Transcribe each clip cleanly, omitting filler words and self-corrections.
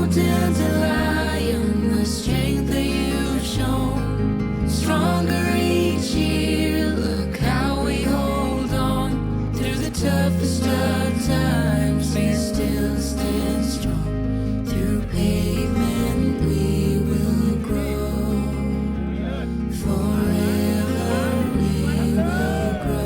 dandelion, the strength that you've shown, stronger each year. Look how we hold on through the toughest of times. We still stand strong. Through pavement we will grow. Forever we will grow.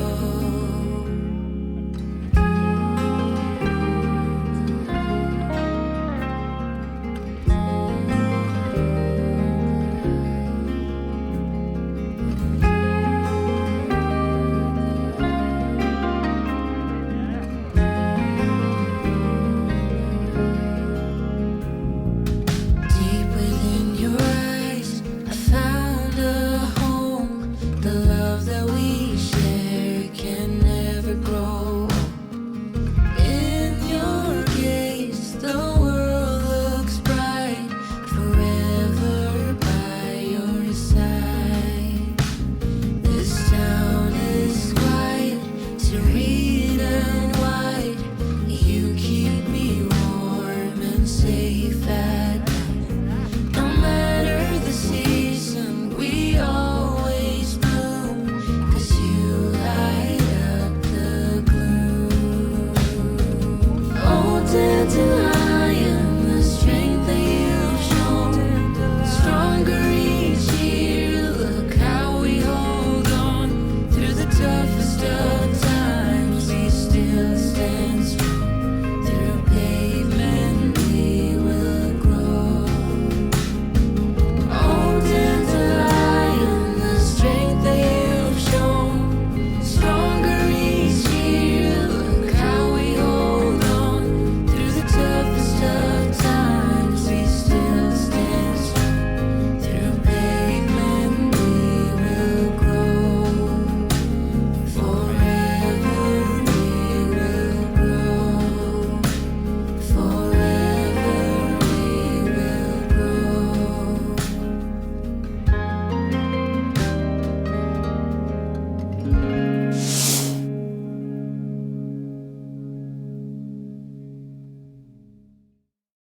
Deep within your eyes, I found a home. The love that we share can never grow. In your gaze, the world looks bright. Forever by your side. This town is quiet, serene and wide. You keep me warm and safe